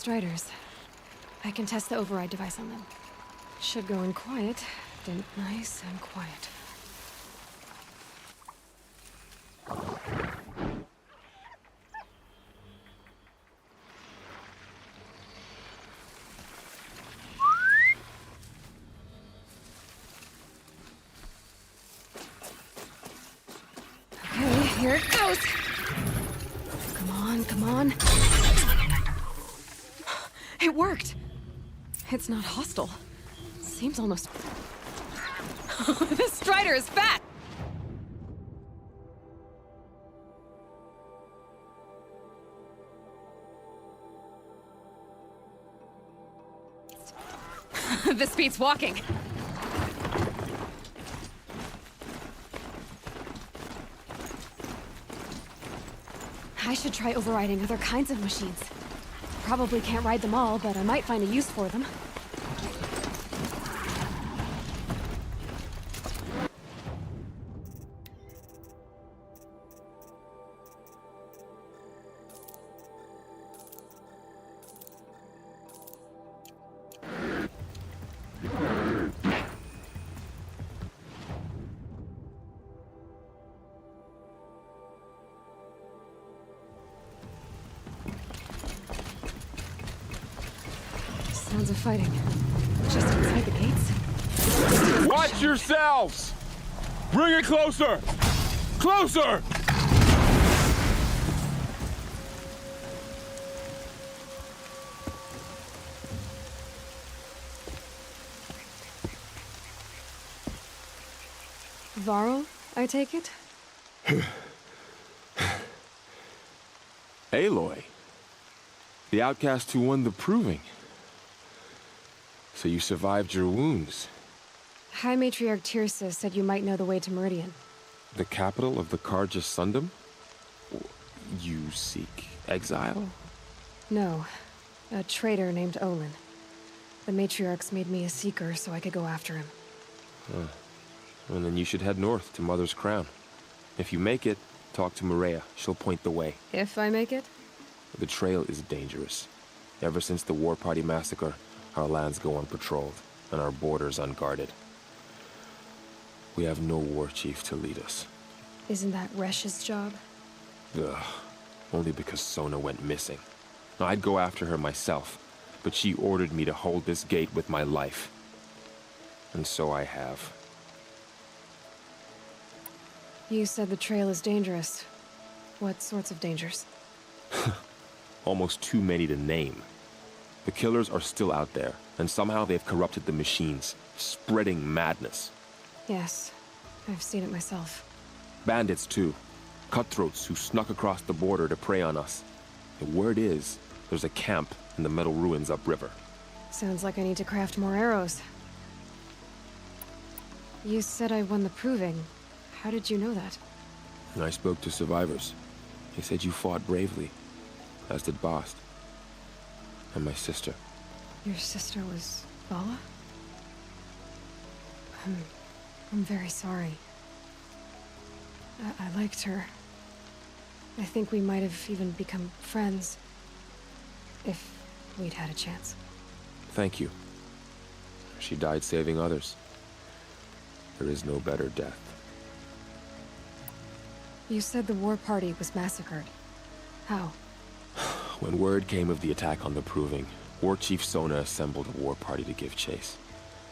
Striders. I can test the override device on them. Should go in quiet. Nice and quiet. Okay, here it goes. Come on, come on. It worked. It's not hostile. Seems almost... This Strider is fat! This beats walking. I should try overriding other kinds of machines. Probably can't ride them all, but I might find a use for them. Sounds of fighting. Just inside the gates. Watch yourselves! Bring it closer! Closer! Varl, I take it? Aloy. The outcast who won the proving. So you survived your wounds. High Matriarch Tirsa said you might know the way to Meridian. The capital of the Carja Sundom? You seek exile? No. A traitor named Olin. The Matriarchs made me a seeker so I could go after him. Well, then you should head north to Mother's Crown. If you make it, talk to Maria. She'll point the way. If I make it? The trail is dangerous. Ever since the War Party massacre, our lands go unpatrolled, and our borders unguarded. We have no war chief to lead us. Isn't that Resh's job? Ugh. Only because Sona went missing. I'd go after her myself, but she ordered me to hold this gate with my life. And so I have. You said the trail is dangerous. What sorts of dangers? Almost too many to name. The killers are still out there, and somehow they've corrupted the machines, spreading madness. Yes, I've seen it myself. Bandits, too. Cutthroats who snuck across the border to prey on us. The word is, there's a camp in the metal ruins upriver. Sounds like I need to craft more arrows. You said I won the proving. How did you know that? And I spoke to survivors. They said you fought bravely, as did Bast. And my sister. Your sister was Vala? I'm very sorry. I liked her. I think we might have even become friends. If we'd had a chance. Thank you. She died saving others. There is no better death. You said the war party was massacred. How? When word came of the attack on the Proving, War Chief Sona assembled a war party to give chase.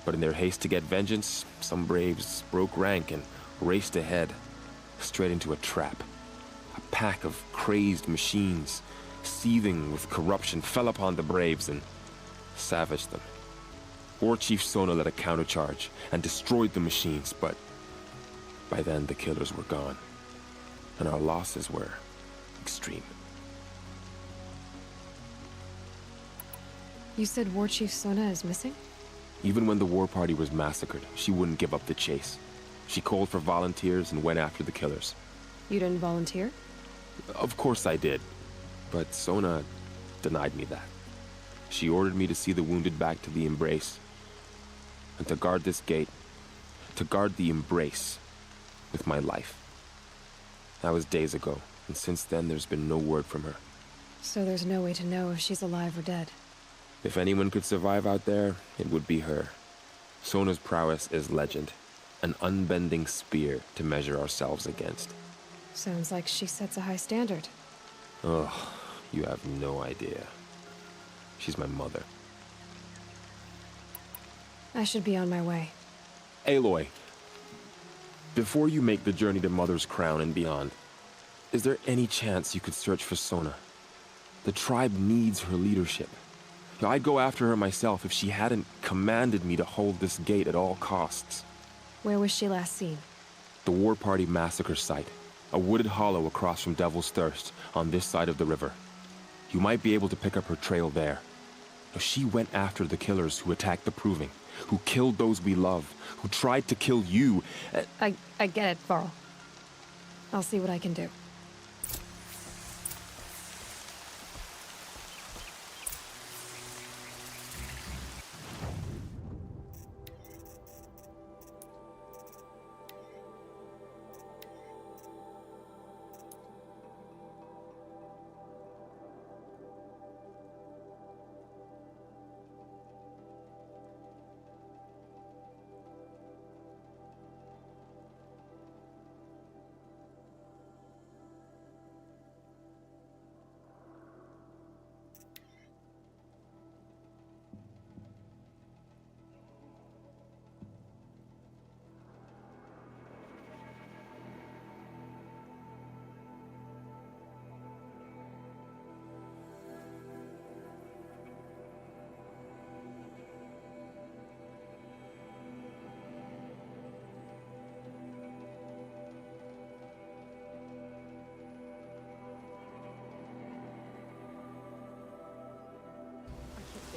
But in their haste to get vengeance, some braves broke rank and raced ahead, straight into a trap. A pack of crazed machines, seething with corruption, fell upon the braves and savaged them. War Chief Sona led a countercharge and destroyed the machines, but by then the killers were gone, and our losses were extreme. You said War Chief Sona is missing? Even when the war party was massacred, she wouldn't give up the chase. She called for volunteers and went after the killers. You didn't volunteer? Of course I did, but Sona denied me that. She ordered me to see the wounded back to the Embrace, and to guard this gate, to guard the Embrace with my life. That was days ago, and since then there's been no word from her. So there's no way to know if she's alive or dead? If anyone could survive out there, it would be her. Sona's prowess is legend, an unbending spear to measure ourselves against. Sounds like she sets a high standard. Ugh, you have no idea. She's my mother. I should be on my way. Aloy, before you make the journey to Mother's Crown and beyond, is there any chance you could search for Sona? The tribe needs her leadership. I'd go after her myself if she hadn't commanded me to hold this gate at all costs. Where was she last seen? The War Party massacre site. A wooded hollow across from Devil's Thirst, on this side of the river. You might be able to pick up her trail there. She went after the killers who attacked the Proving, who killed those we love, who tried to kill you. I get it, Varl. I'll see what I can do.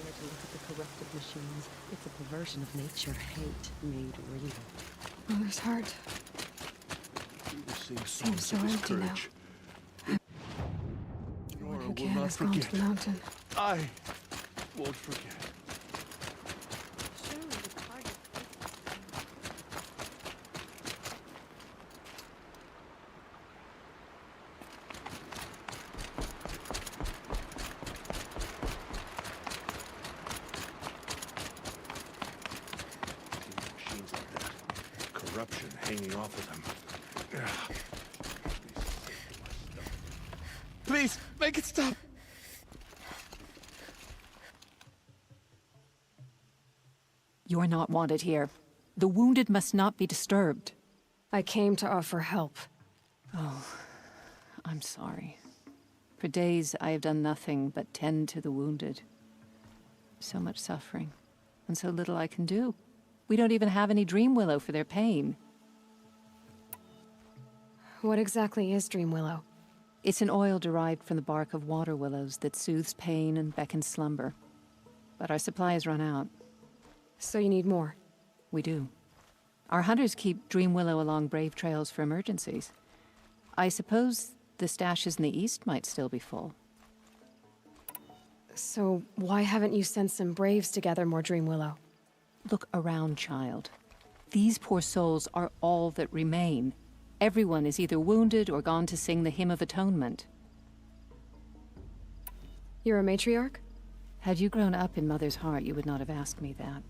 To look at the corrupted machines. It's a perversion of nature, hate made real. Mother's heart seems so empty now. The one who can has gone to the mountain. I won't forget. Surely the target. Machines like that. Corruption hanging off of them. Please, make it stop! You're not wanted here. The wounded must not be disturbed. I came to offer help. I'm sorry. For days I have done nothing but tend to the wounded. So much suffering, and so little I can do. We don't even have any dream willow for their pain. What exactly is Dream Willow? It's an oil derived from the bark of water willows that soothes pain and beckons slumber. But our supply has run out. So you need more? We do. Our hunters keep dream willow along brave trails for emergencies. I suppose the stashes in the east might still be full. So why haven't you sent some braves to gather more Dream Willow? Look around, child. These poor souls are all that remain. Everyone is either wounded or gone to sing the Hymn of Atonement. You're a matriarch? Had you grown up in Mother's heart, you would not have asked me that.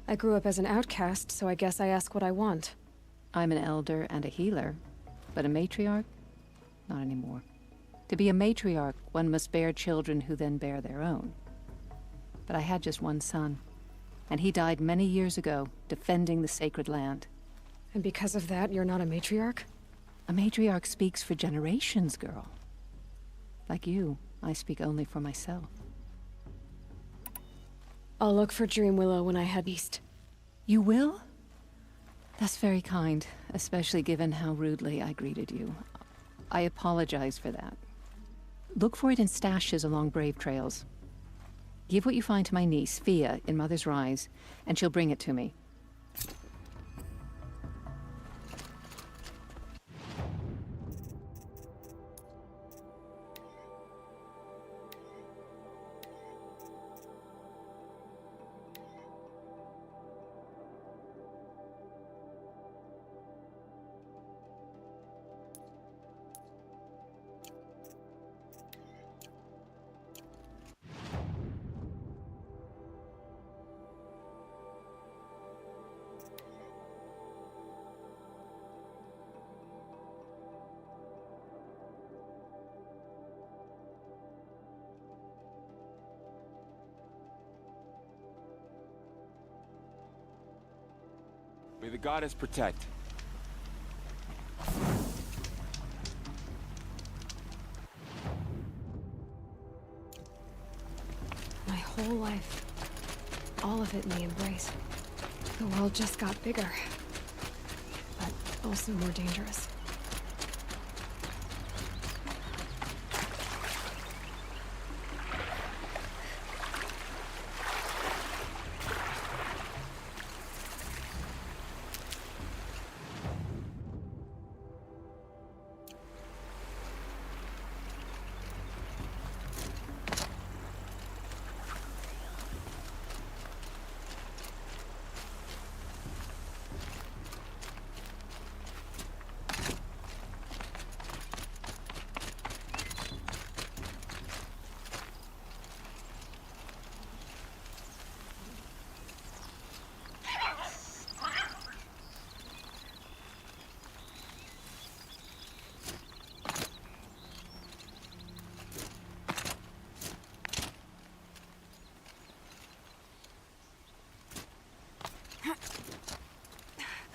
I grew up as an outcast, so I guess I ask what I want. I'm an elder and a healer, but a matriarch? Not anymore. To be a matriarch, one must bear children who then bear their own. But I had just one son, and he died many years ago, defending the sacred land. And because of that, you're not a matriarch? A matriarch speaks for generations, girl. Like you, I speak only for myself. I'll look for Dream Willow when I head east. You will? That's very kind, especially given how rudely I greeted you. I apologize for that. Look for it in stashes along brave trails. Give what you find to my niece, Fia, in Mother's Rise, and she'll bring it to me. May the goddess protect. My whole life. All of it in the embrace. The world just got bigger. But also more dangerous.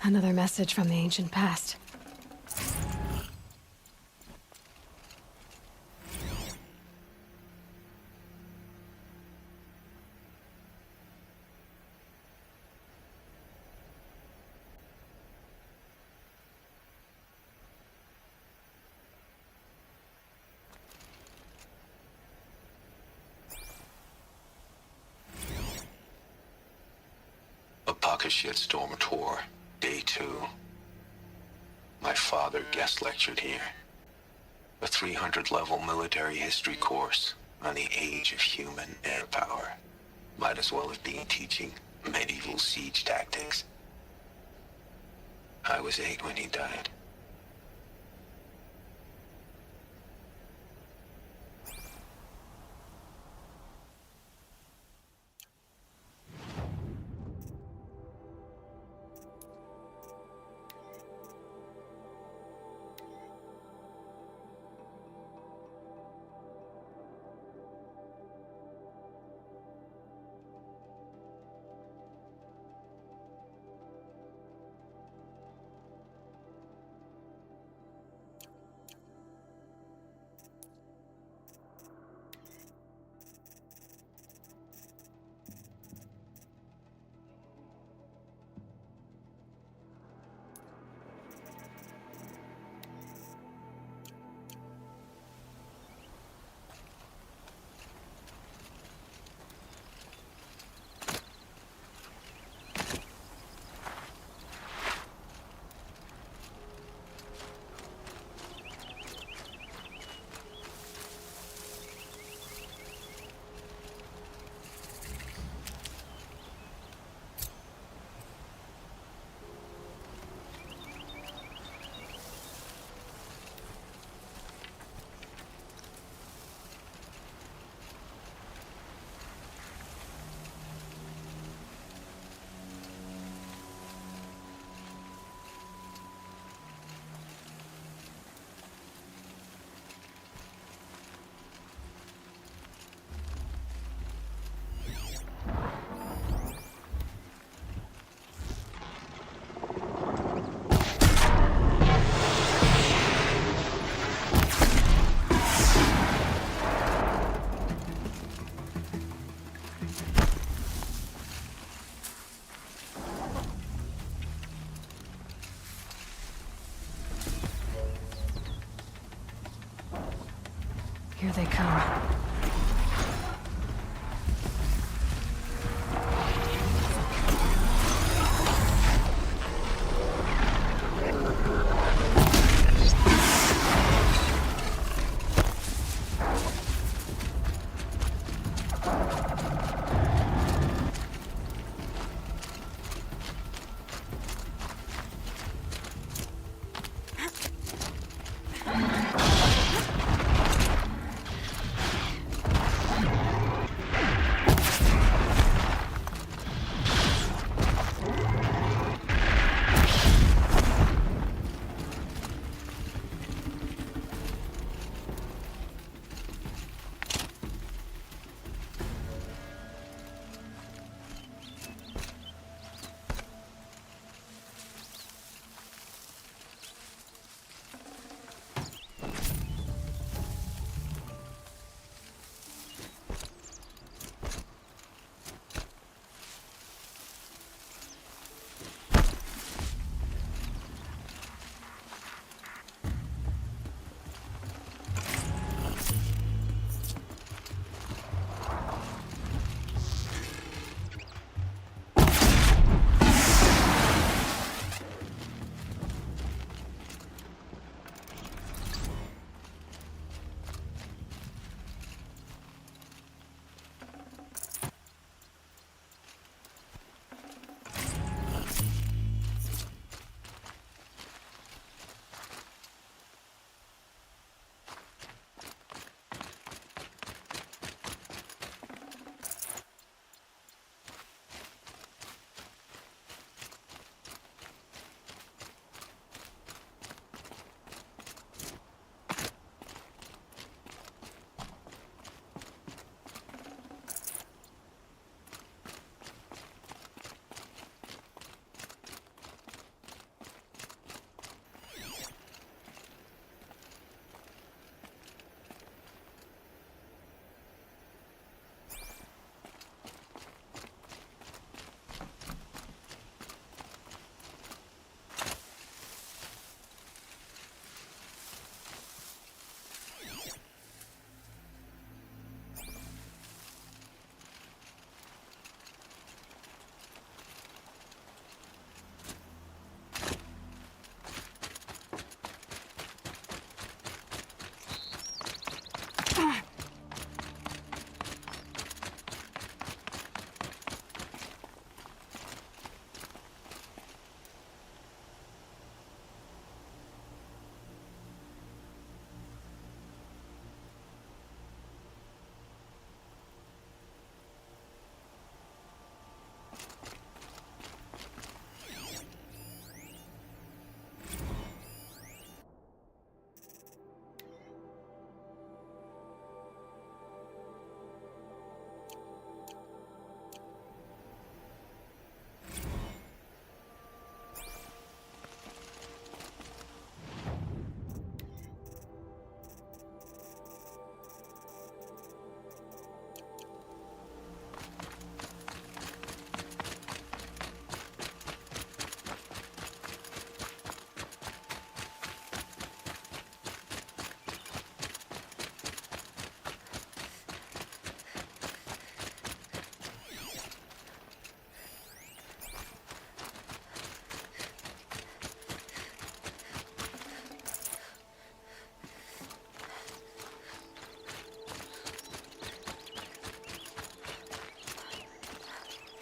Another message from the ancient past. Shitstorm tour, day 2. My father guest lectured here. A 300-level military history course on the age of human air power. Might as well have been teaching medieval siege tactics. I was 8 when he died. Here they come.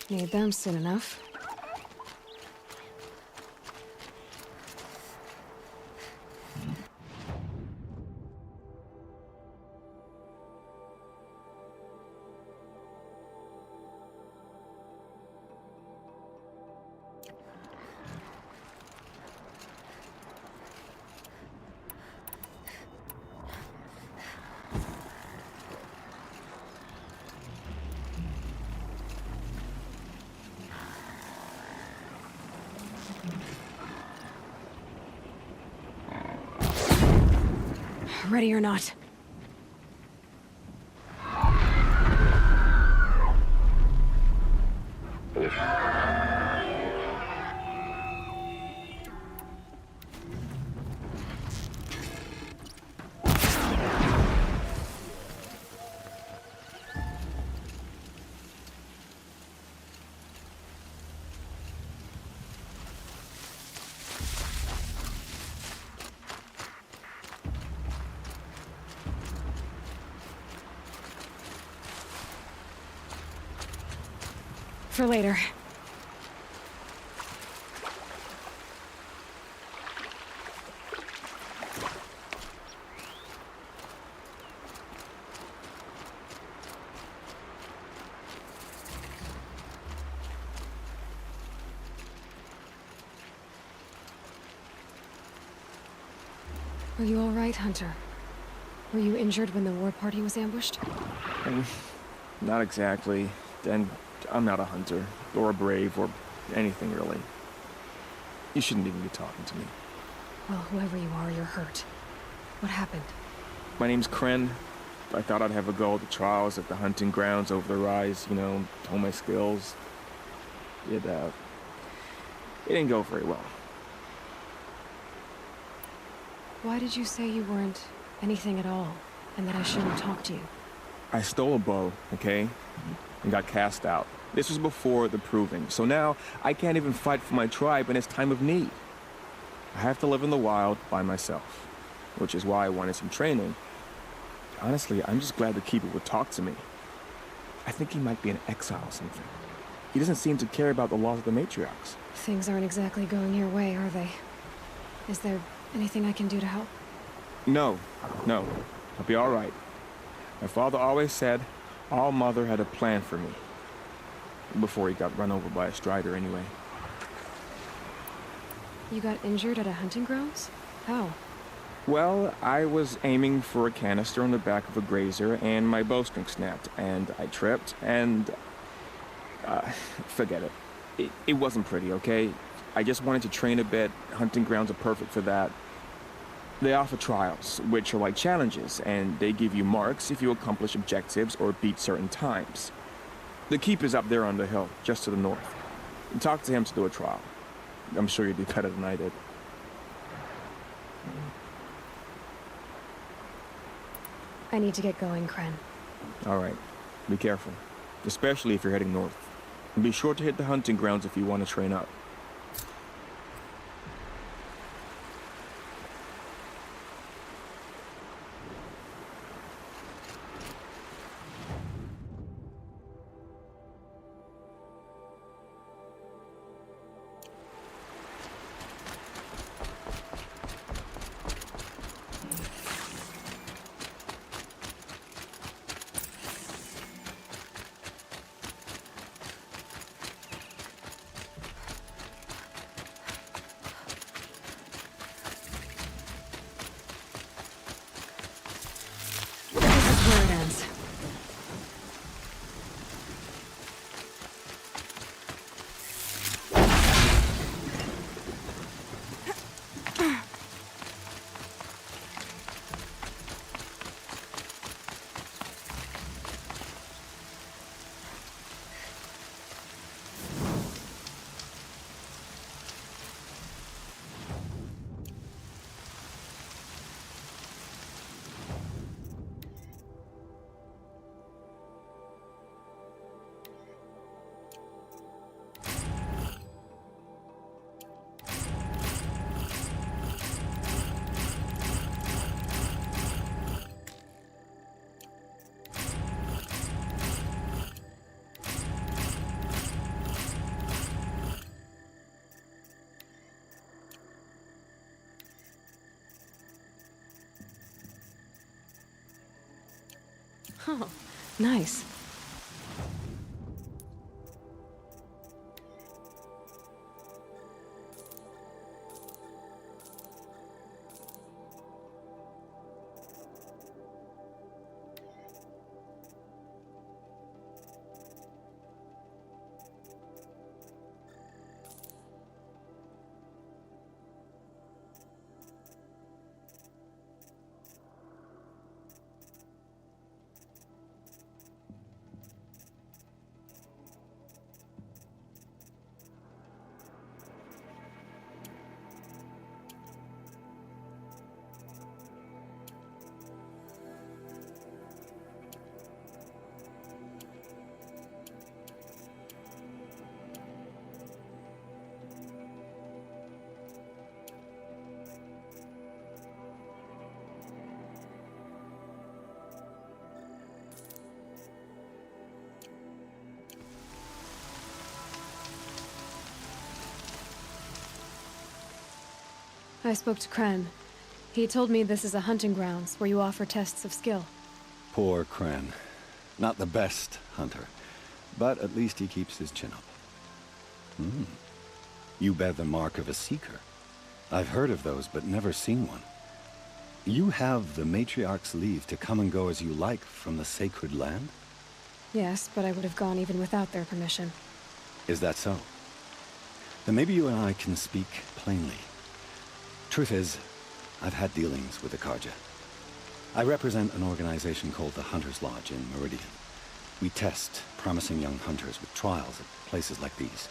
Need them soon enough. Ready or not. For later. Are you all right, Hunter? Were you injured when the war party was ambushed? Not exactly. And I'm not a hunter, or a brave, or anything really. You shouldn't even be talking to me. Well, whoever you are, you're hurt. What happened? My name's Kren. I thought I'd have a go at the trials at the hunting grounds over the rise, you know, hone my skills. It didn't go very well. Why did you say you weren't anything at all, and that I shouldn't talk to you? I stole a bow, okay? And got cast out. This was before the proving, so now I can't even fight for my tribe in its time of need. I have to live in the wild by myself, which is why I wanted some training. Honestly, I'm just glad the Keeper would talk to me. I think he might be in exile or something. He doesn't seem to care about the laws of the matriarchs. Things aren't exactly going your way, are they? Is there anything I can do to help? No. I'll be all right. My father always said All Mother had a plan for me. Before he got run over by a strider, anyway. You got injured at a hunting grounds? How? Well, I was aiming for a canister on the back of a grazer, and my bowstring snapped, and I tripped, and... forget it. It wasn't pretty, okay? I just wanted to train a bit. Hunting grounds are perfect for that. They offer trials, which are like challenges, and they give you marks if you accomplish objectives or beat certain times. The Keeper's up there on the hill, just to the north. Talk to him to do a trial. I'm sure you'd do better than I did. I need to get going, Kren. All right. Be careful. Especially if you're heading north. And be sure to hit the hunting grounds if you want to train up. Oh, nice. I spoke to Kren. He told me this is a hunting grounds where you offer tests of skill. Poor Kren. Not the best hunter, but at least he keeps his chin up. You bear the mark of a seeker. I've heard of those, but never seen one. You have the Matriarch's leave to come and go as you like from the sacred land? Yes, but I would have gone even without their permission. Is that so? Then maybe you and I can speak plainly. Truth is, I've had dealings with the Karja. I represent an organization called the Hunter's Lodge in Meridian. We test promising young hunters with trials at places like these.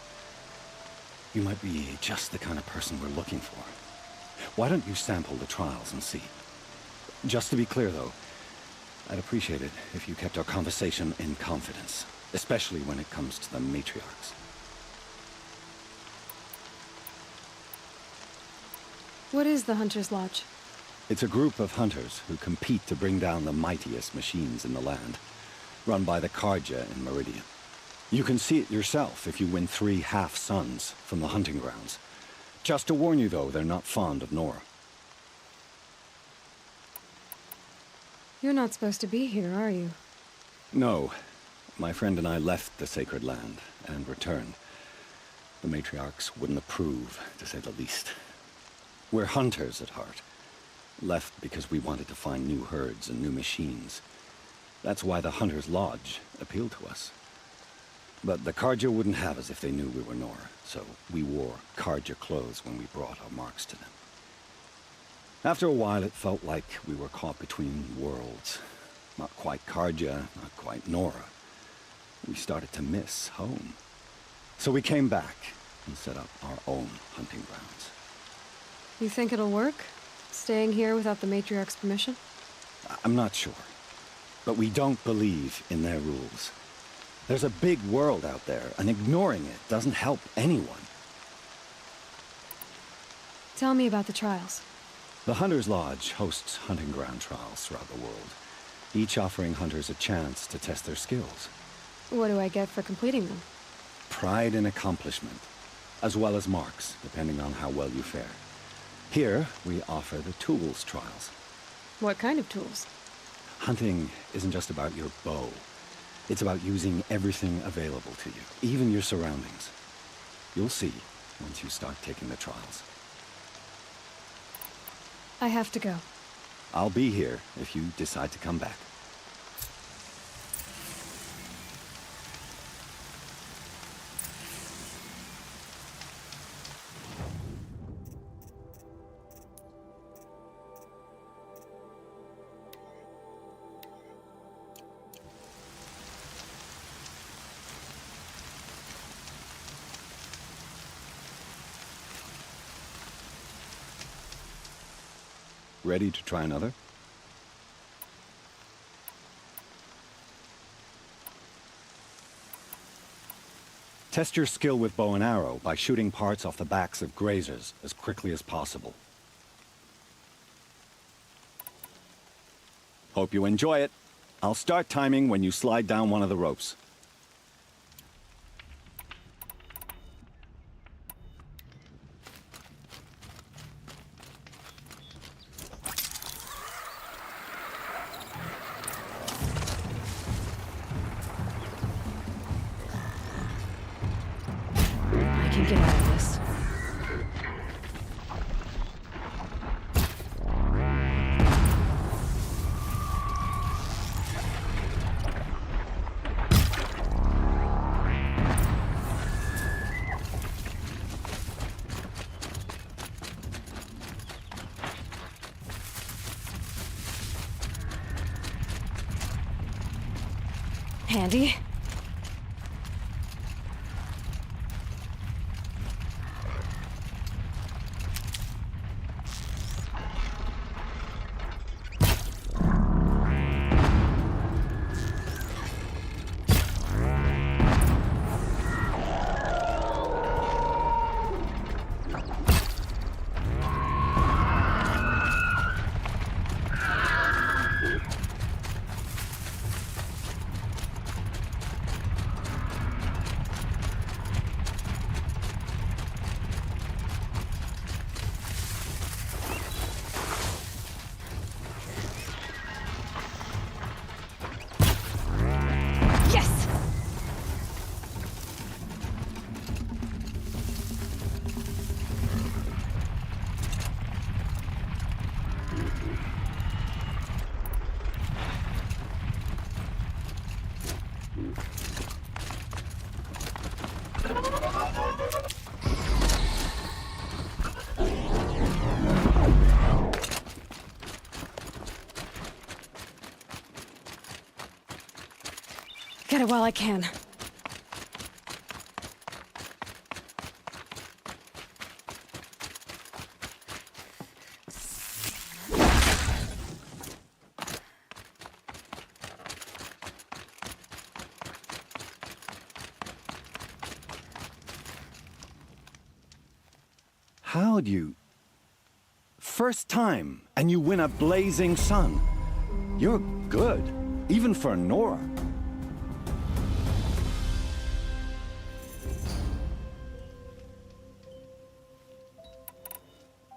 You might be just the kind of person we're looking for. Why don't you sample the trials and see? Just to be clear, though, I'd appreciate it if you kept our conversation in confidence, especially when it comes to the matriarchs. What is the Hunter's Lodge? It's a group of hunters who compete to bring down the mightiest machines in the land, run by the Karja in Meridian. You can see it yourself if you win 3 half-suns from the hunting grounds. Just to warn you, though, they're not fond of Nora. You're not supposed to be here, are you? No. My friend and I left the sacred land and returned. The matriarchs wouldn't approve, to say the least. We're hunters at heart. Left because we wanted to find new herds and new machines. That's why the Hunter's Lodge appealed to us. But the Karja wouldn't have us if they knew we were Nora, so we wore Karja clothes when we brought our marks to them. After a while, it felt like we were caught between worlds. Not quite Karja, not quite Nora. We started to miss home. So we came back and set up our own hunting grounds. You think it'll work? Staying here without the Matriarch's permission? I'm not sure. But we don't believe in their rules. There's a big world out there, and ignoring it doesn't help anyone. Tell me about the trials. The Hunter's Lodge hosts hunting ground trials throughout the world, each offering hunters a chance to test their skills. What do I get for completing them? Pride in accomplishment, as well as marks, depending on how well you fare. Here, we offer the tools trials. What kind of tools? Hunting isn't just about your bow. It's about using everything available to you, even your surroundings. You'll see once you start taking the trials. I have to go. I'll be here if you decide to come back. Ready to try another? Test your skill with bow and arrow by shooting parts off the backs of grazers as quickly as possible. Hope you enjoy it. I'll start timing when you slide down one of the ropes. Handy. Yes! Get it while I can. How'd you... First time, and you win a blazing sun. You're good, even for Nora.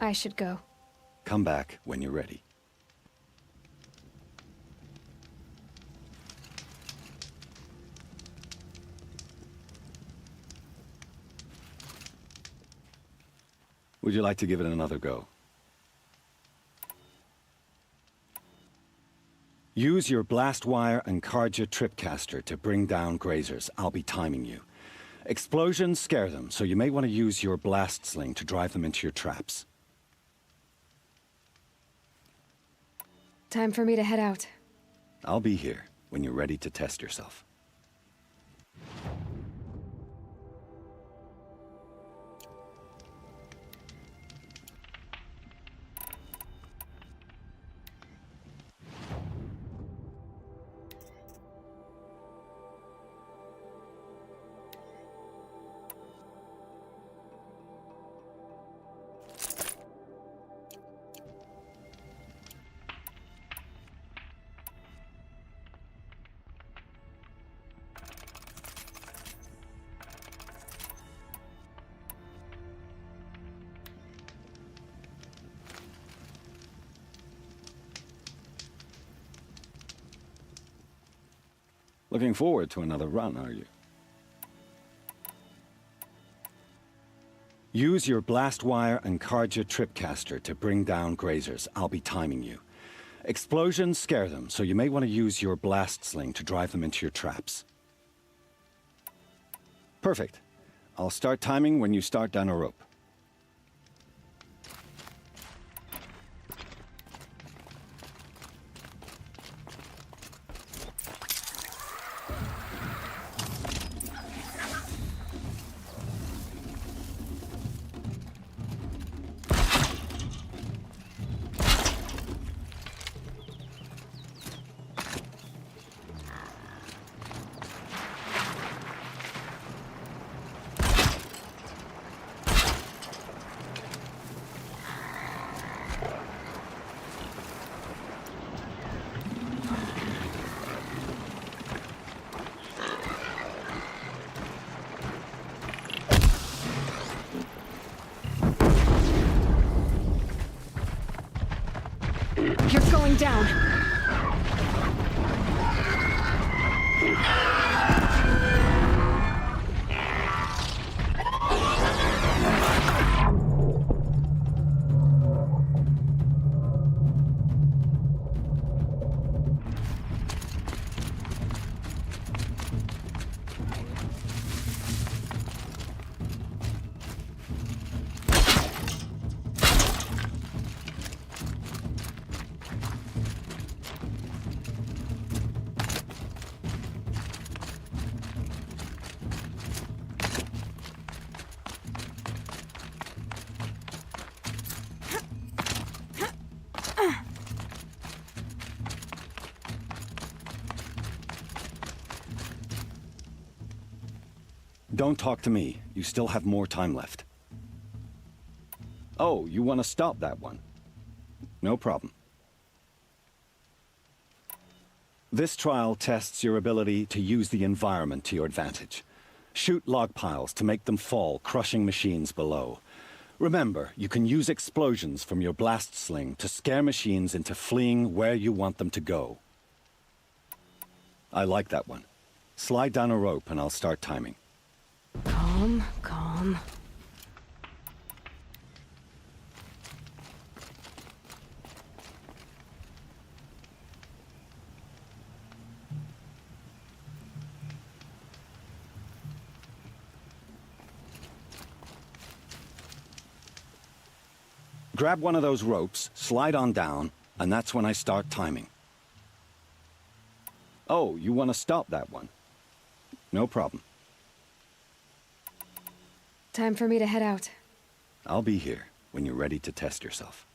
I should go. Come back when you're ready. Would you like to give it another go? Use your blast wire and Karja tripcaster to bring down grazers. I'll be timing you. Explosions scare them, so you may want to use your blast sling to drive them into your traps. Time for me to head out. I'll be here when you're ready to test yourself. Looking forward to another run, are you? Use your blast wire and Karja tripcaster to bring down grazers. I'll be timing you. Explosions scare them, so you may want to use your blast sling to drive them into your traps. Perfect. I'll start timing when you start down a rope. You're going down. Don't talk to me. You still have more time left. Oh, you want to stop that one? No problem. This trial tests your ability to use the environment to your advantage. Shoot log piles to make them fall, crushing machines below. Remember, you can use explosions from your blast sling to scare machines into fleeing where you want them to go. I like that one. Slide down a rope and I'll start timing. Calm, calm. Grab one of those ropes, slide on down, and that's when I start timing. Oh, you want to stop that one? No problem. Time for me to head out. I'll be here when you're ready to test yourself.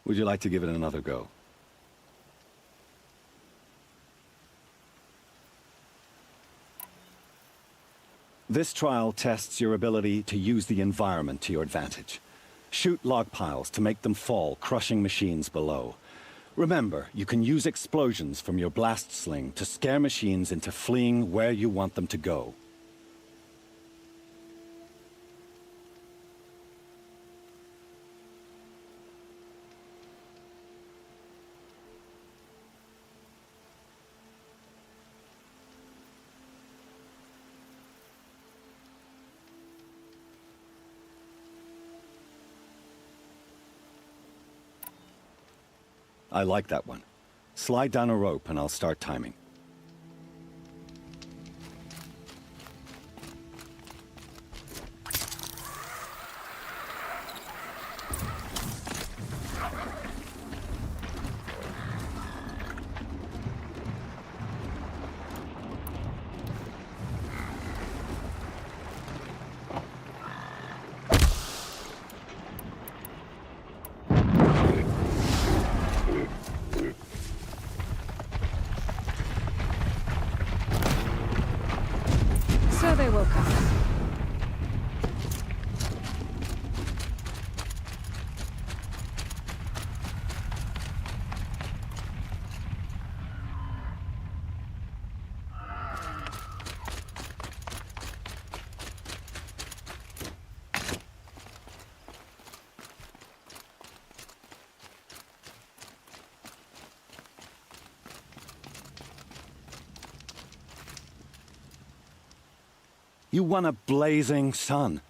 Would you like to give it another go? This trial tests your ability to use the environment to your advantage. Shoot log piles to make them fall, crushing machines below. Remember, you can use explosions from your blast sling to scare machines into fleeing where you want them to go. I like that one. Slide down a rope and I'll start timing. So they woke up. You won a blazing sun.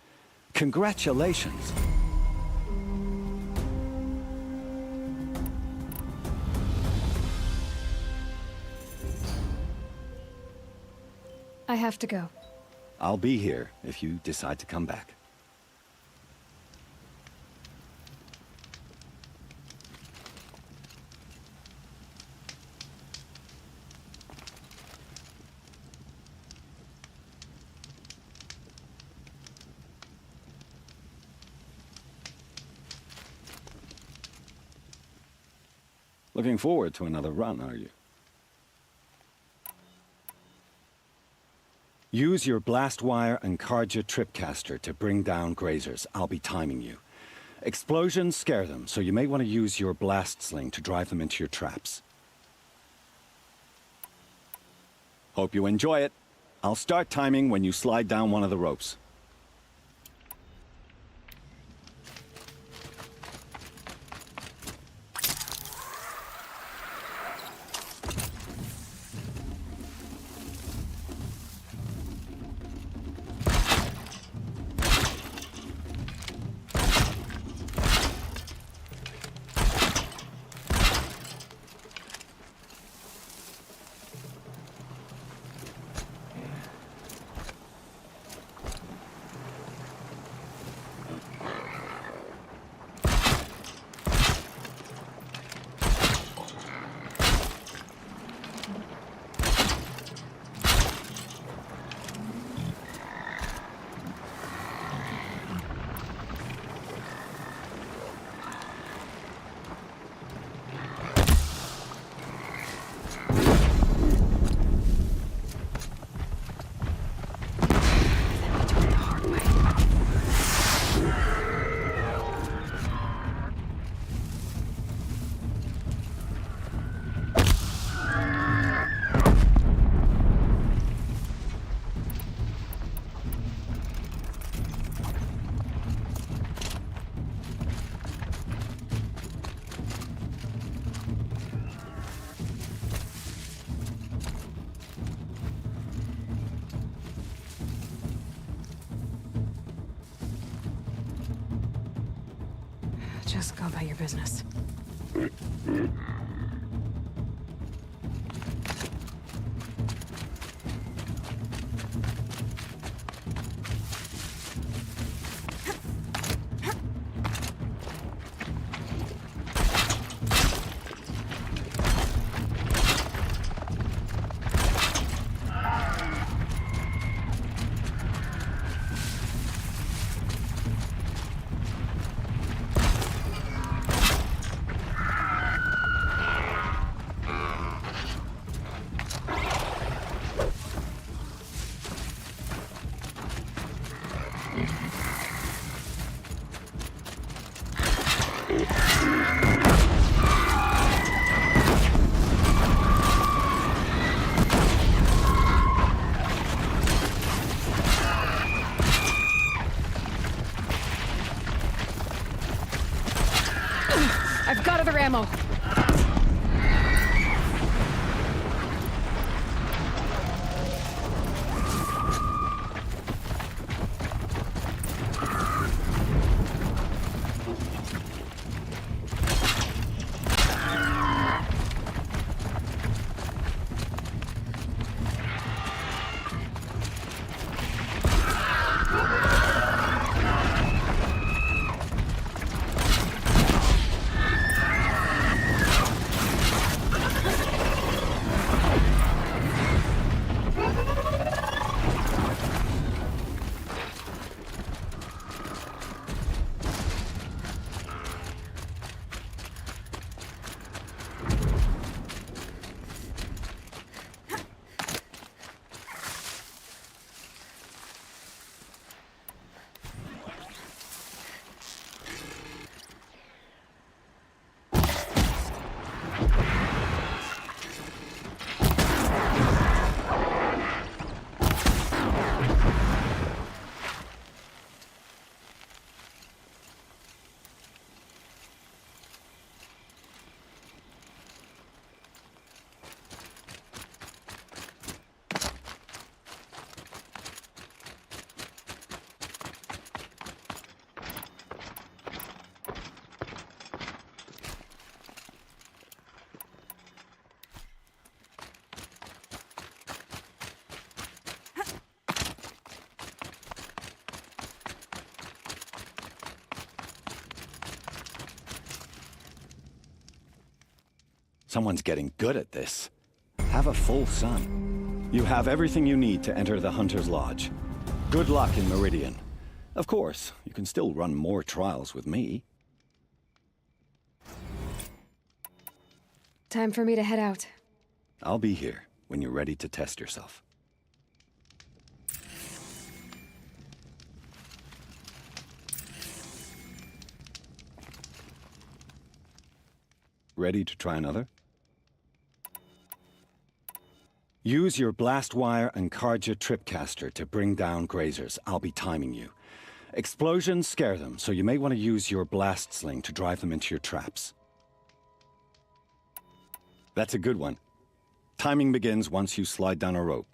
Congratulations. I have to go. I'll be here if you decide to come back. Looking forward to another run, are you? Use your blast wire and Carja tripcaster to bring down grazers. I'll be timing you. Explosions scare them, so you may want to use your blast sling to drive them into your traps. Hope you enjoy it. I'll start timing when you slide down one of the ropes. Just go about your business. I've got other ammo. Someone's getting good at this. Have a full sun. You have everything you need to enter the Hunter's Lodge. Good luck in Meridian. Of course, you can still run more trials with me. Time for me to head out. I'll be here when you're ready to test yourself. Ready to try another? Use your blast wire and Carja tripcaster to bring down grazers. I'll be timing you. Explosions scare them, so you may want to use your blast sling to drive them into your traps. That's a good one. Timing begins once you slide down a rope.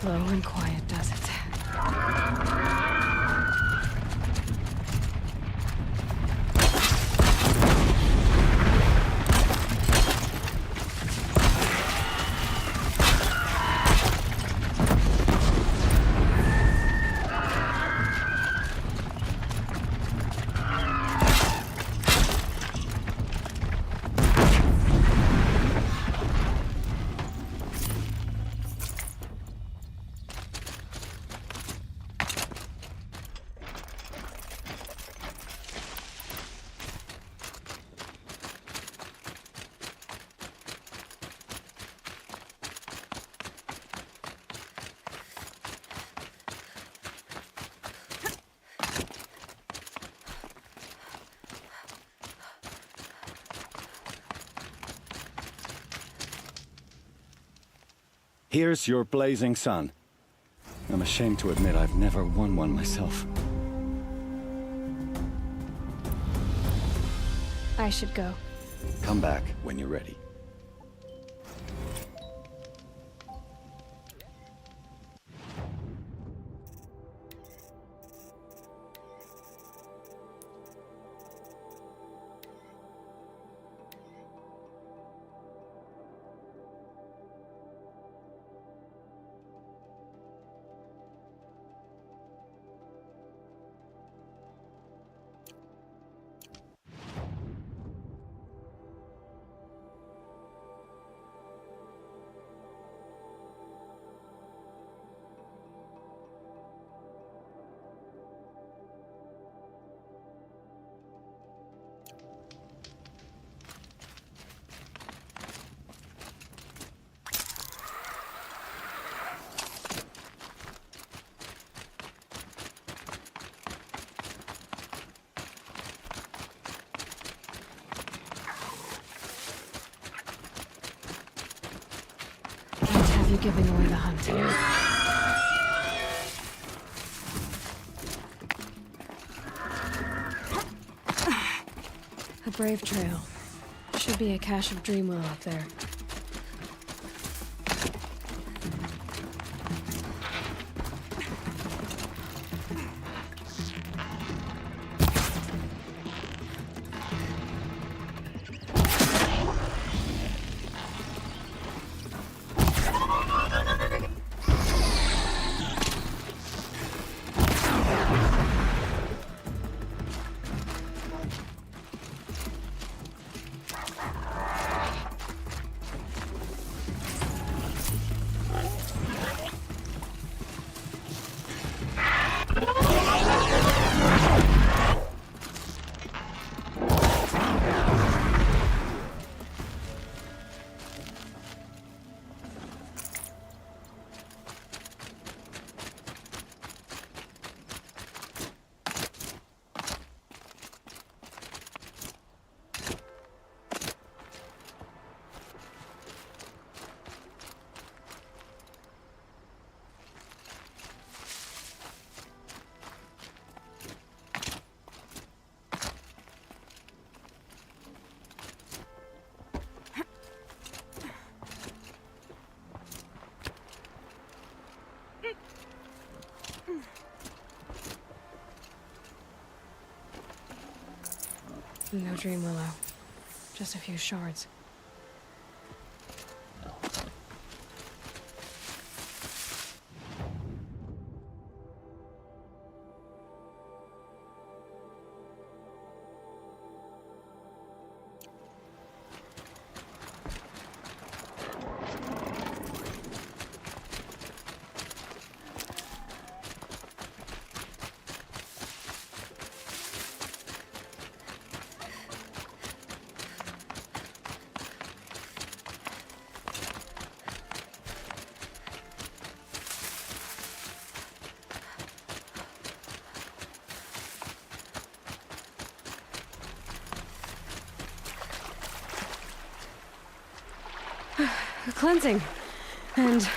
Slow and quiet does it. Here's your blazing sun. I'm ashamed to admit I've never won one myself. I should go. Come back when you're ready. Can't have you giving away the hunt. A brave trail. Should be a cache of Dreamwell up there. No dream willow. Just a few shards. Cleansing and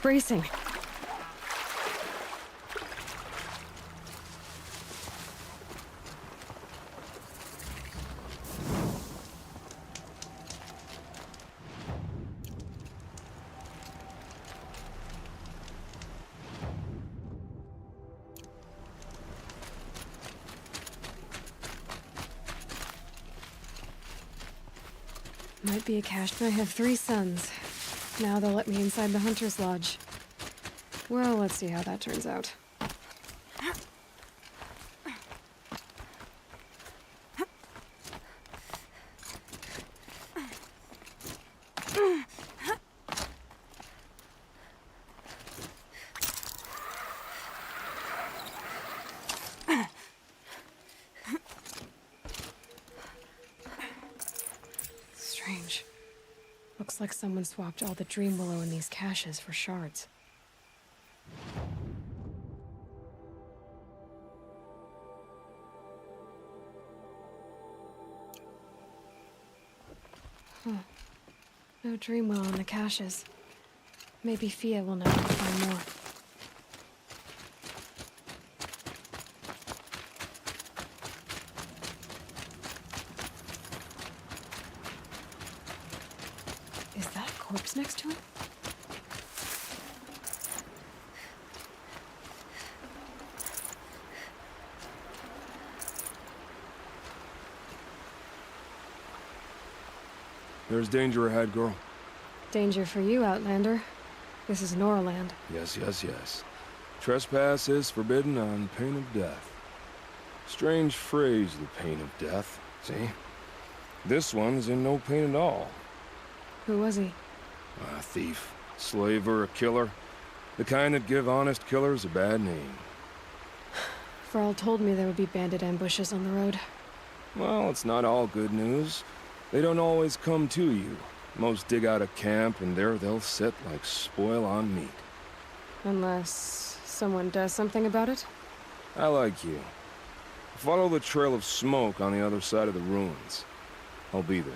bracing. Might be a cache. I have 3 sons. Now they'll let me inside the Hunter's Lodge. Well, let's see how that turns out. Strange. Looks like someone swapped all the dream willow in these caches for shards. Huh. No dream willow in the caches. Maybe Fia will know how to find more. Is that a corpse next to him? There's danger ahead, girl. Danger for you, Outlander. This is Nora land. Yes, yes, yes. Trespass is forbidden on pain of death. Strange phrase, the pain of death. See? This one's in no pain at all. Who was he? A thief, slaver, a killer. The kind that give honest killers a bad name. Farl told me there would be bandit ambushes on the road. Well, it's not all good news. They don't always come to you. Most dig out a camp, and there they'll sit like spoil on meat. Unless someone does something about it? I like you. Follow the trail of smoke on the other side of the ruins. I'll be there.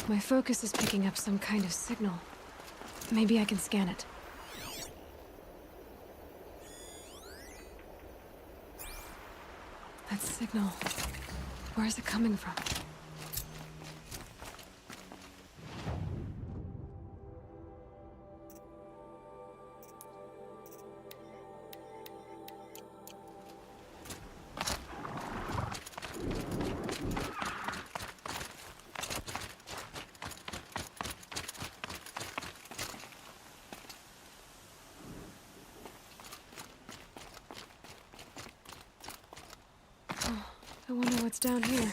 My focus is picking up some kind of signal. Maybe I can scan it. That signal. Where is it coming from? I wonder what's down here.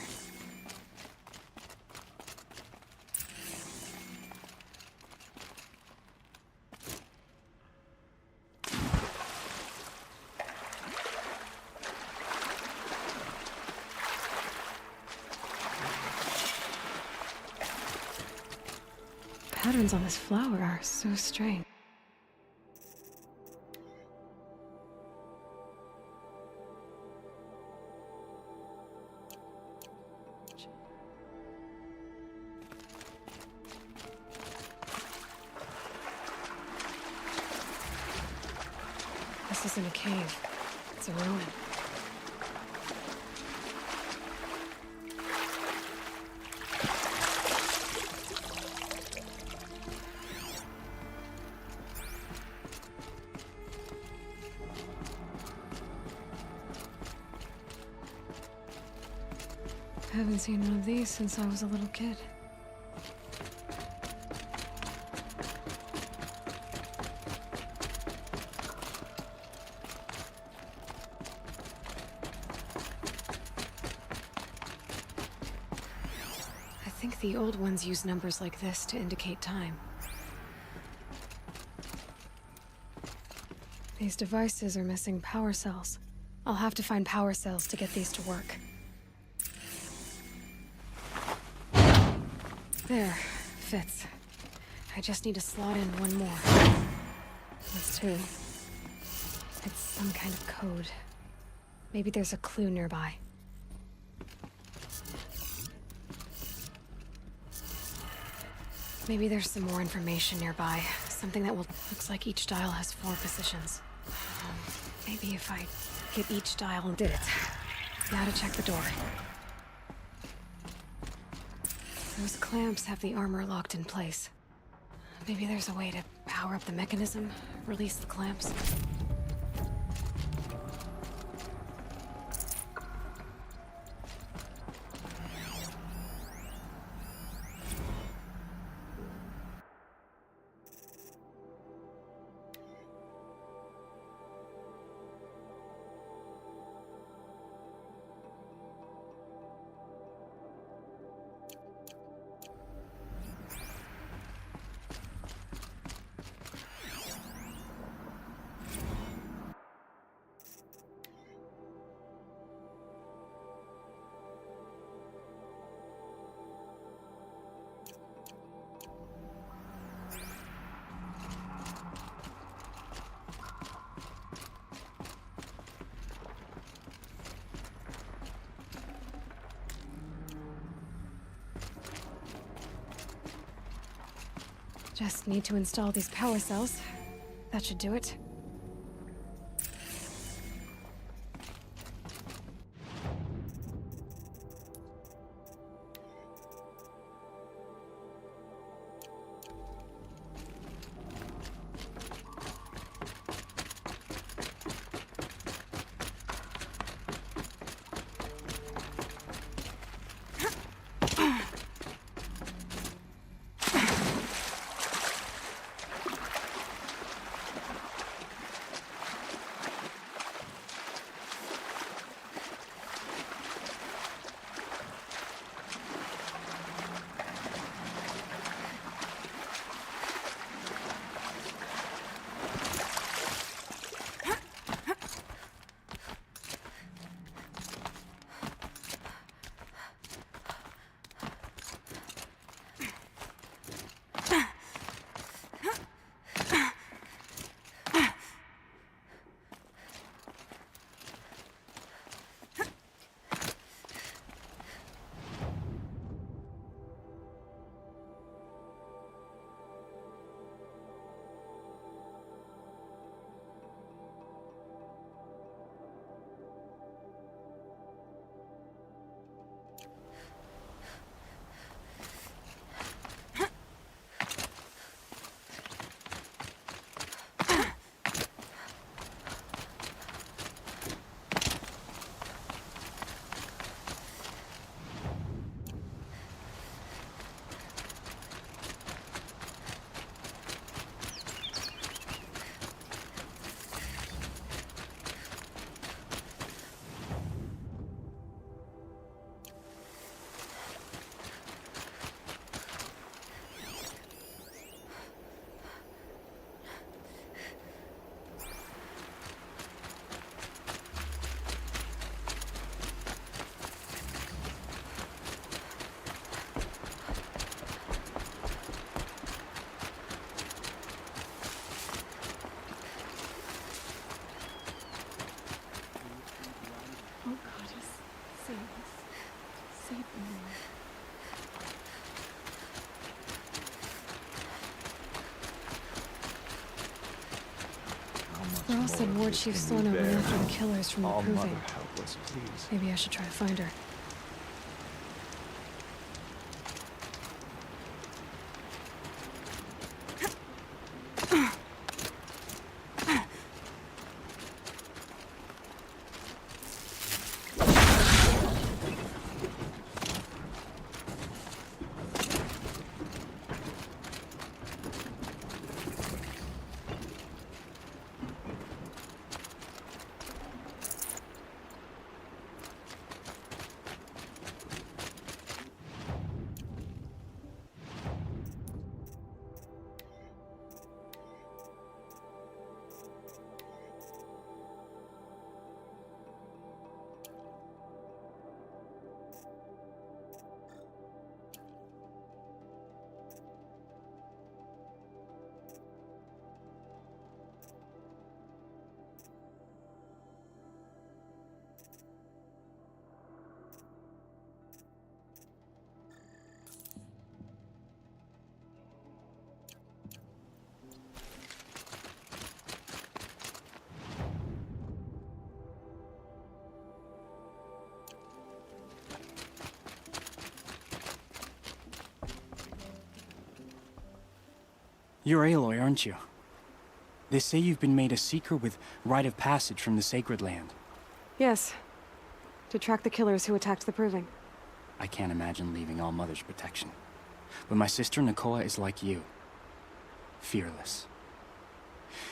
Patterns on this flower are so strange. This isn't a cave. It's a ruin. I haven't seen one of these since I was a little kid. I think the old ones use numbers like this to indicate time. These devices are missing power cells. I'll have to find power cells to get these to work. There, fits. I just need to slot in one more. That's two. It's some kind of code. Maybe there's a clue nearby. Maybe there's some more information nearby. Something that will... Looks like each dial has 4 positions. Maybe if I get each dial and did it. Now to check the door. Those clamps have the armor locked in place. Maybe there's a way to power up the mechanism, release the clamps. Just need to install these power cells. That should do it. Ross said Ward Chief Sona went after the killers from the All Proving. mother helpless, please. Maybe I should try to find her. You're Aloy, aren't you? They say you've been made a seeker with rite of passage from the Sacred Land. Yes. To track the killers who attacked the Proving. I can't imagine leaving All Mother's protection. But my sister Nakoa is like you. Fearless.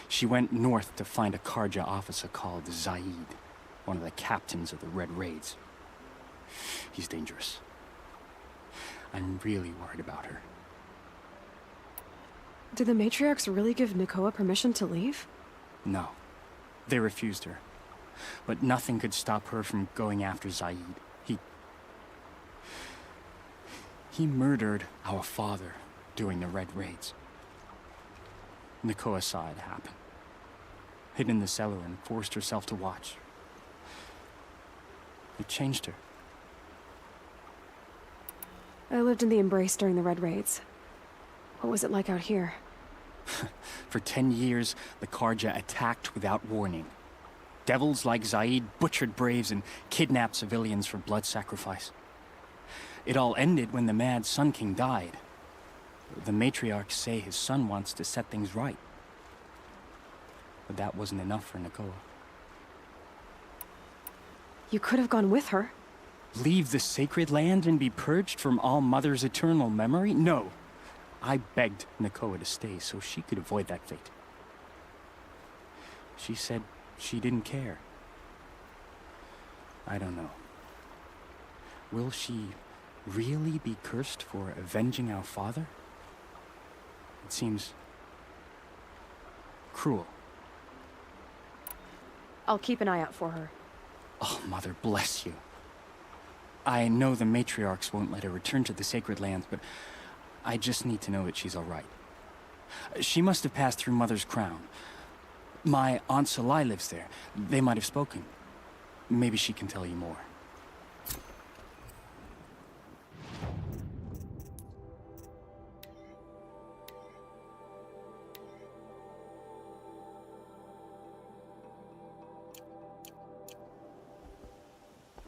She went north to find a Karja officer called Zaid, one of the captains of the Red Raids. He's dangerous. I'm really worried about her. Did the matriarchs really give Nakoa permission to leave? No. They refused her. But nothing could stop her from going after Zaid. He murdered our father during the Red Raids. Nakoa saw it happen. Hid in the cellar and forced herself to watch. It changed her. I lived in the Embrace during the Red Raids. What was it like out here? For 10 years, the Karja attacked without warning. Devils like Zaid butchered braves and kidnapped civilians for blood sacrifice. It all ended when the mad Sun King died. The matriarchs say his son wants to set things right. But that wasn't enough for Nakoa. You could have gone with her. Leave the Sacred Land and be purged from All Mother's eternal memory? No. I begged Nakoa to stay so she could avoid that fate. She said she didn't care. I don't know. Will she really be cursed for avenging our father? It seems cruel. I'll keep an eye out for her. Oh, Mother, bless you. I know the matriarchs won't let her return to the Sacred Lands, but I just need to know that she's all right. She must have passed through Mother's crown. My Aunt Salai lives there. They might have spoken. Maybe she can tell you more.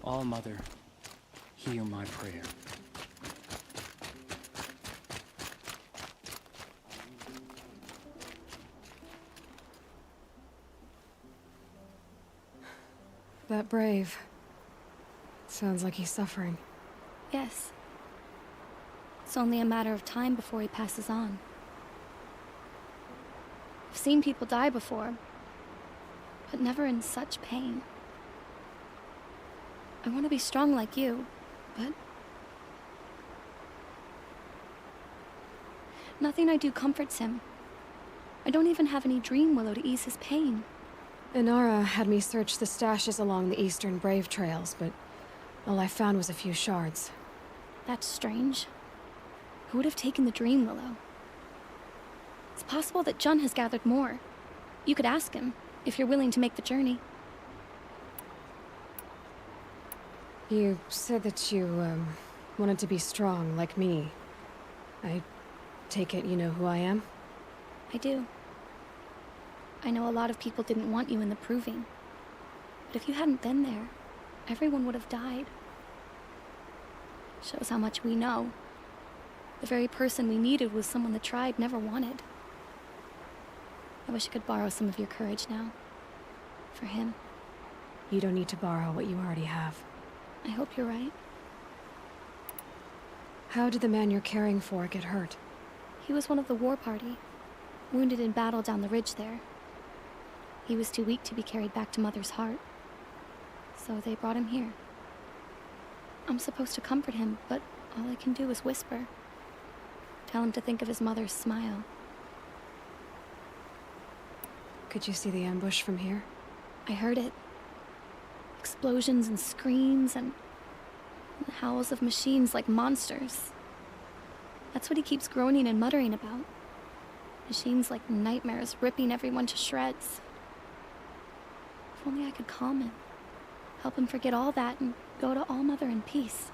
All Mother, hear my prayer. That brave. Sounds like he's suffering. Yes. It's only a matter of time before he passes on. I've seen people die before, but never in such pain. I want to be strong like you, but nothing I do comforts him. I don't even have any dream willow to ease his pain. Inara had me search the stashes along the eastern Brave trails, but all I found was a few shards. That's strange. Who would have taken the dream willow? It's possible that Jun has gathered more. You could ask him, if you're willing to make the journey. You said that you, wanted to be strong, like me. I take it you know who I am? I do. I know a lot of people didn't want you in the Proving. But if you hadn't been there, everyone would have died. Shows how much we know. The very person we needed was someone the tribe never wanted. I wish I could borrow some of your courage now. For him. You don't need to borrow what you already have. I hope you're right. How did the man you're caring for get hurt? He was one of the war party, wounded in battle down the ridge there. He was too weak to be carried back to Mother's heart, so they brought him here. I'm supposed to comfort him, but all I can do is whisper. Tell him to think of his mother's smile. Could you see the ambush from here? I heard it. Explosions and screams and the howls of machines like monsters. That's what he keeps groaning and muttering about. Machines like nightmares ripping everyone to shreds. If only I could calm him. Help him forget all that and go to All Mother in peace.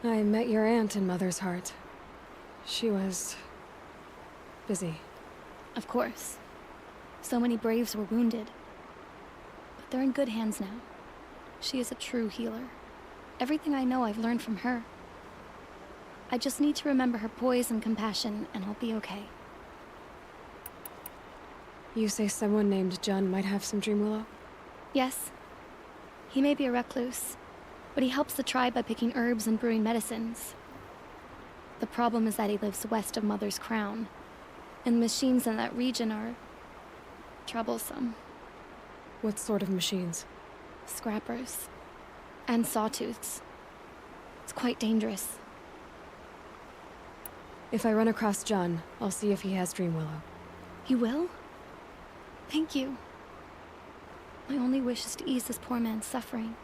I met your aunt in Mother's heart. She was busy. Of course. So many braves were wounded. But they're in good hands now. She is a true healer. Everything I know I've learned from her. I just need to remember her poise and compassion, and I'll be okay. You say someone named John might have some dream willow? Yes. He may be a recluse, but he helps the tribe by picking herbs and brewing medicines. The problem is that he lives west of Mother's Crown, and the machines in that region are troublesome. What sort of machines? Scrappers. And sawtooths. It's quite dangerous. If I run across John, I'll see if he has dream willow. You will? Thank you. My only wish is to ease this poor man's suffering.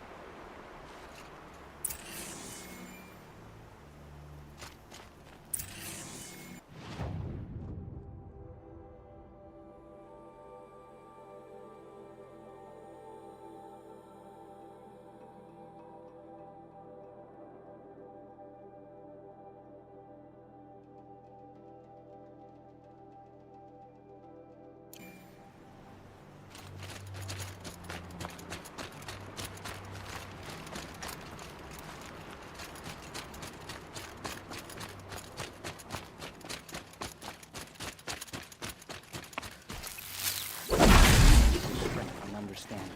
And understanding.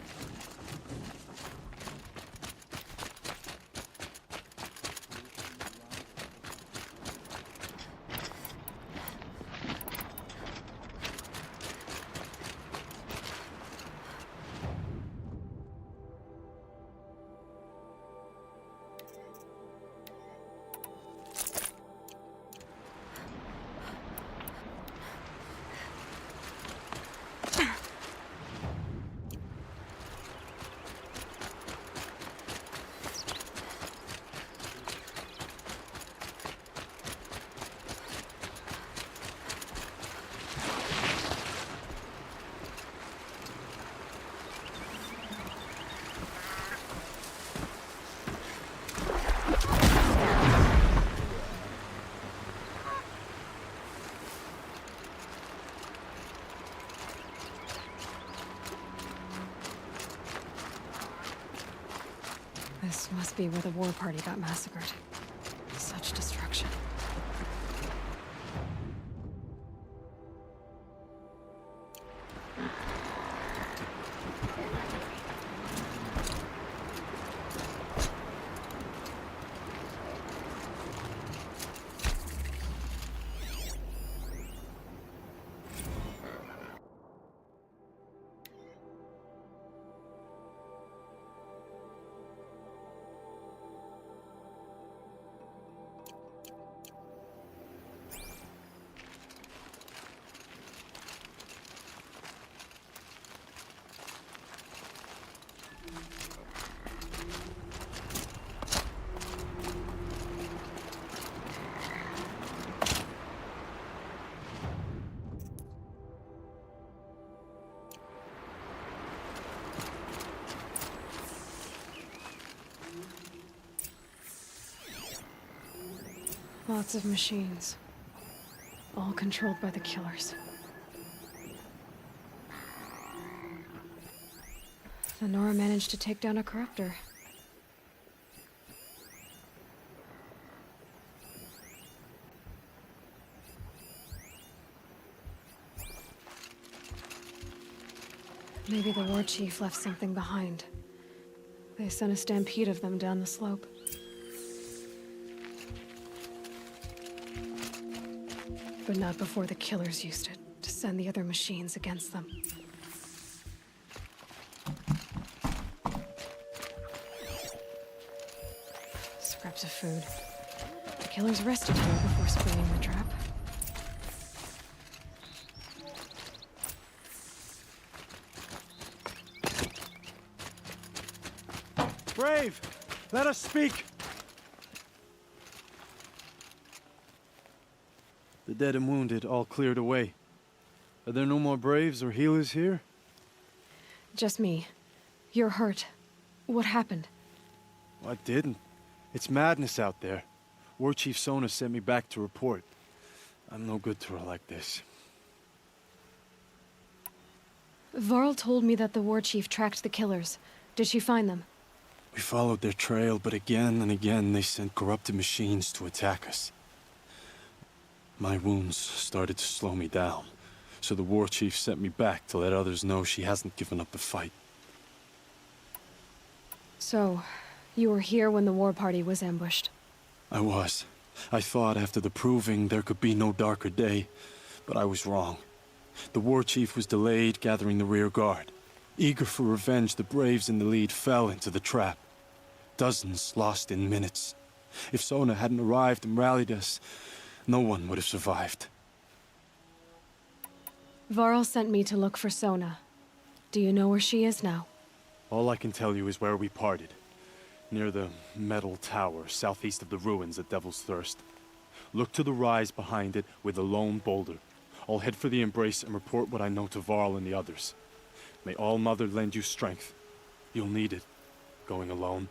This must be where the war party got massacred. Such destruction. Lots of machines. All controlled by the killers. The Nora managed to take down a corruptor. Maybe the war chief left something behind. They sent a stampede of them down the slope. But not before the killers used it to send the other machines against them. Scraps of food. The killers rested here before springing the trap. Brave! Let us speak! The dead and wounded all cleared away. Are there no more braves or healers here? Just me. You're hurt. What happened? Well, I didn't. It's madness out there. War Chief Sona sent me back to report. I'm no good to her like this. Varl told me that the war chief tracked the killers. Did she find them? We followed their trail, but again and again they sent corrupted machines to attack us. My wounds started to slow me down, so the war chief sent me back to let others know she hasn't given up the fight. So, you were here when the war party was ambushed? I was. I thought after the proving there could be no darker day, but I was wrong. The war chief was delayed gathering the rear guard. Eager for revenge, the braves in the lead fell into the trap. Dozens lost in minutes. If Sona hadn't arrived and rallied us, no one would have survived. Varl sent me to look for Sona. Do you know where she is now? All I can tell you is where we parted. Near the metal tower, southeast of the ruins at Devil's Thirst. Look to the rise behind it with a lone boulder. I'll head for the embrace and report what I know to Varl and the others. May All Mother lend you strength. You'll need it, going alone.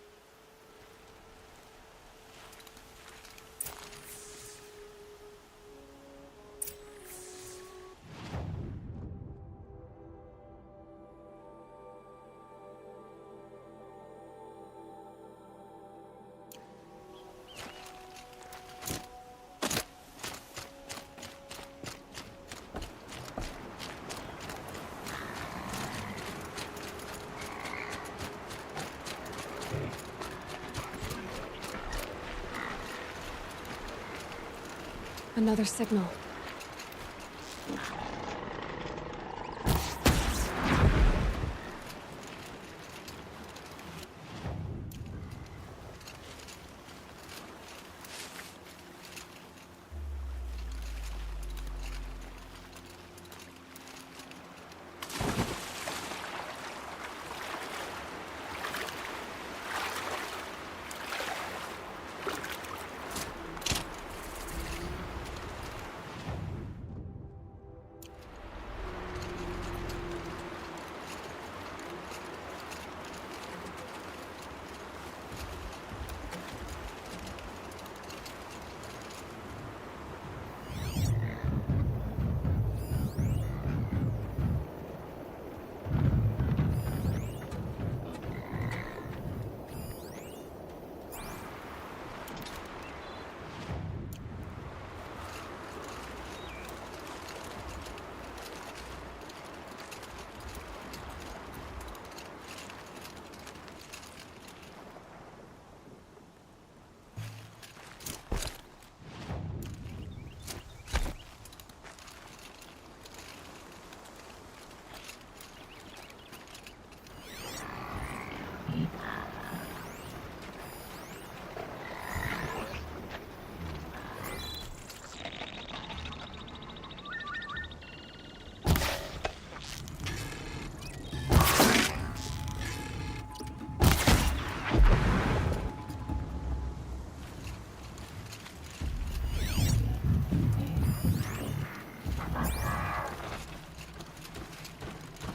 Another signal.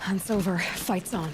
Hunt's over. Fight's on.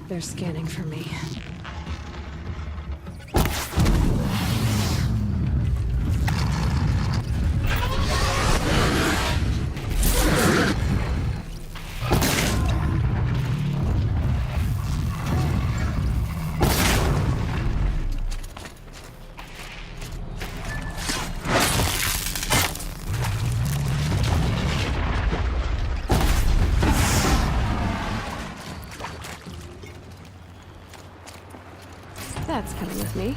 They're scanning for me. That's coming with me.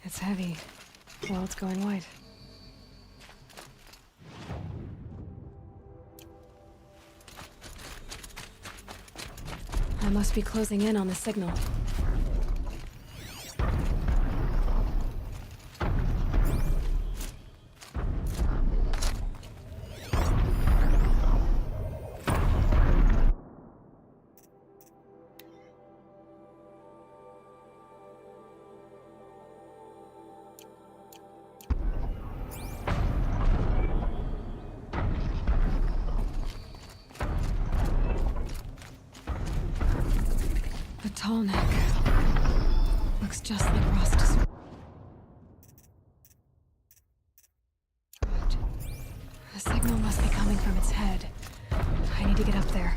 It's heavy. Well, it's going white. I must be closing in on the signal. The Tallneck. Looks just like Rost's. The signal must be coming from its head. I need to get up there.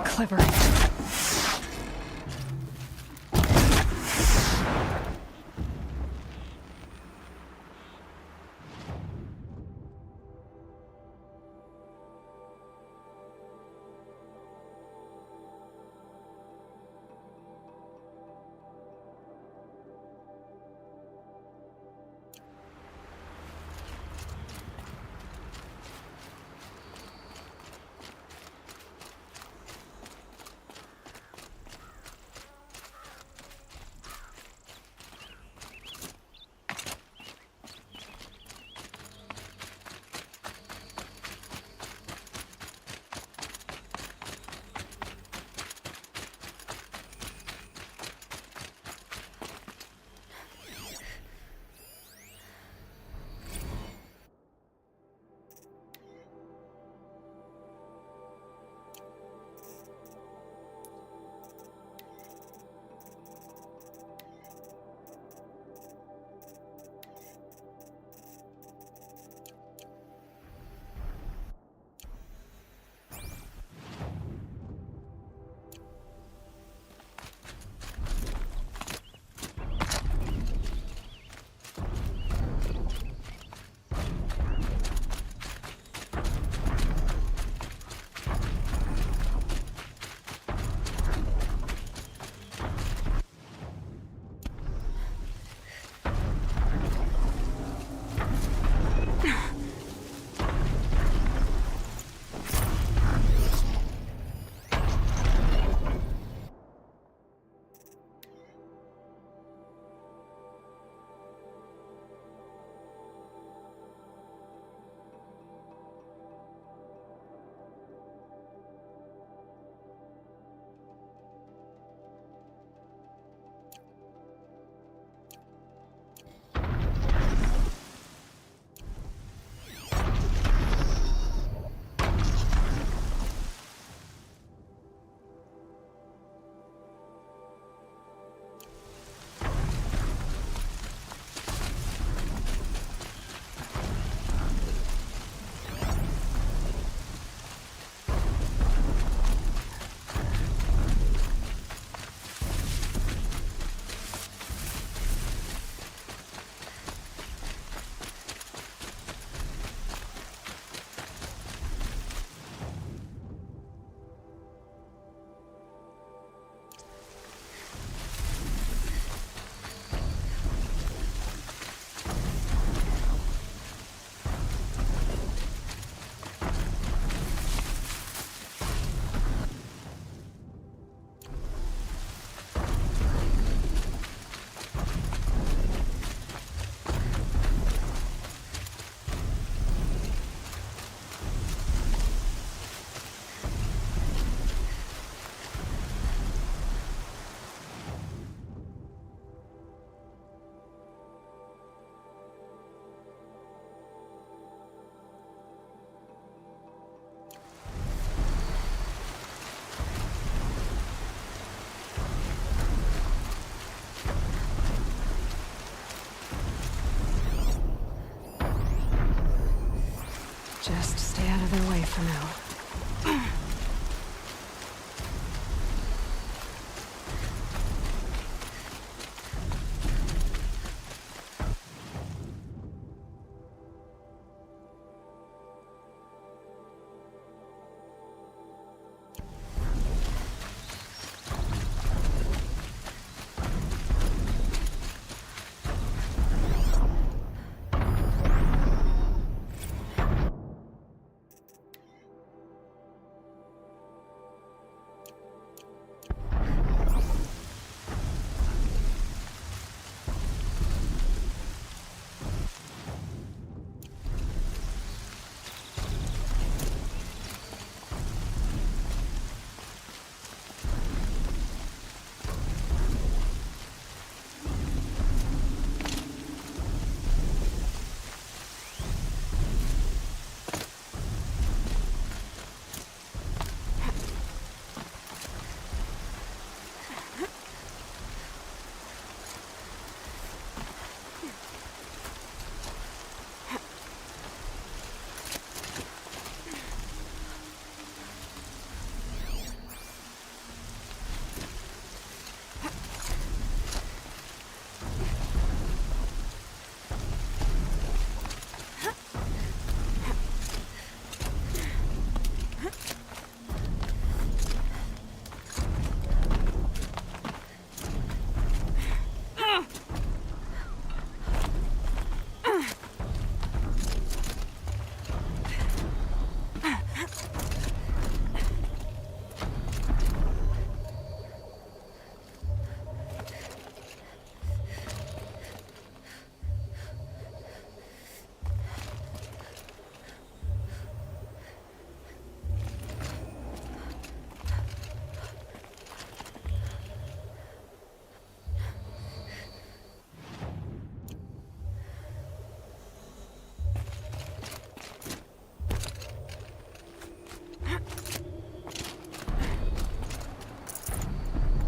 Clever. of their way for now.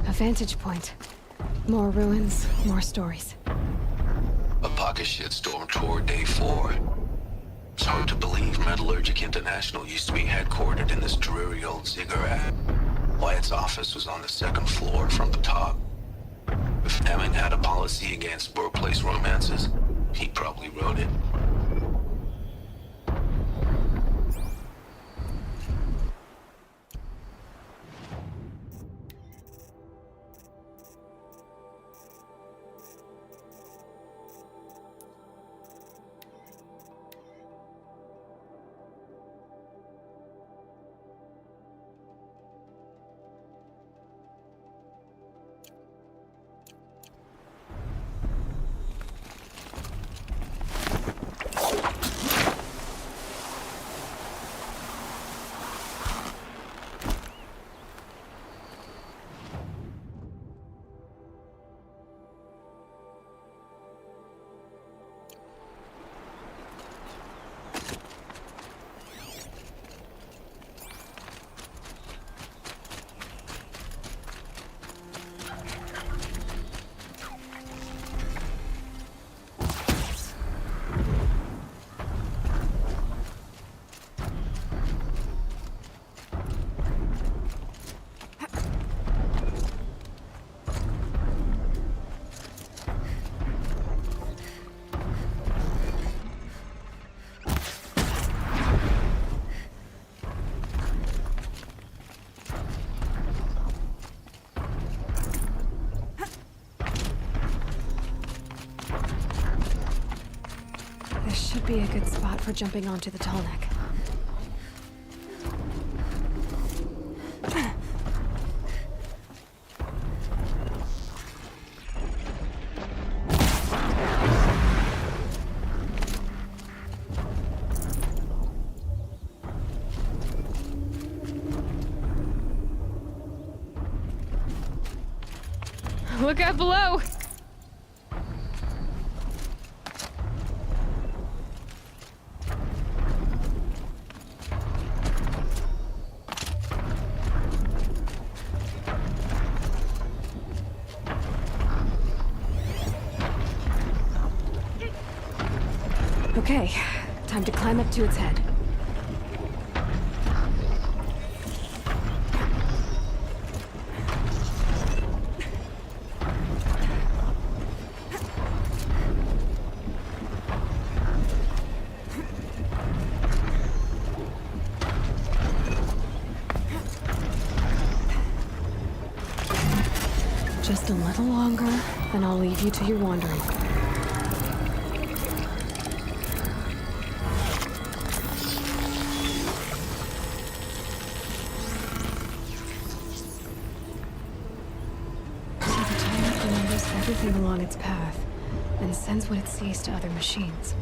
A vantage point. More ruins, more stories. A pocket shitstorm tour day 4. It's hard to believe Metallurgic International used to be headquartered in this dreary old ziggurat. Wyatt's office was on the 2nd floor from the top. If Emming had a policy against workplace romances, he probably wrote it. Should be a good spot for jumping onto the Tallneck. Look out below! Okay, time to climb up to its head. Just a little longer, then I'll leave you to your wandering. So the Tallneck remembers everything along its path, and sends what it sees to other machines.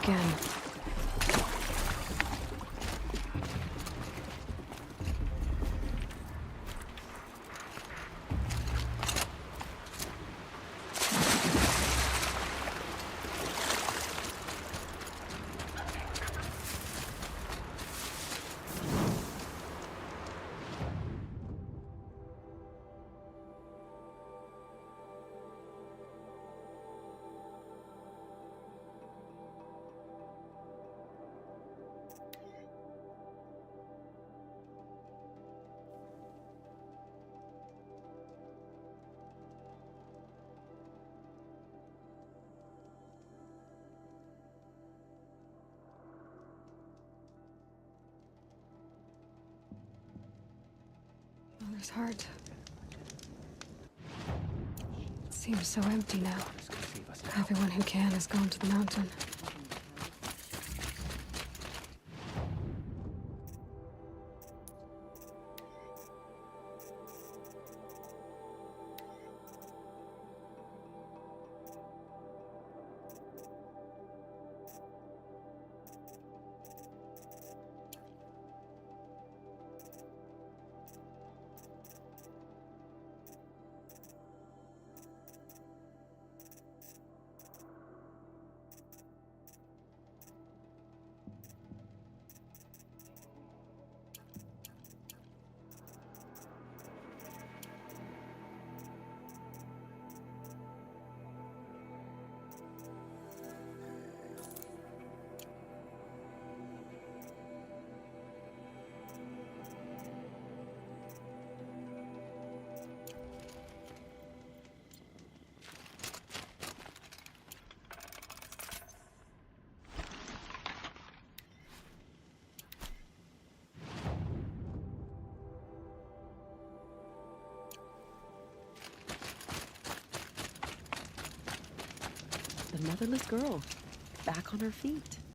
Again. Mother's heart. It seems so empty now. Everyone who can has gone to the mountain. The motherless girl, back on her feet.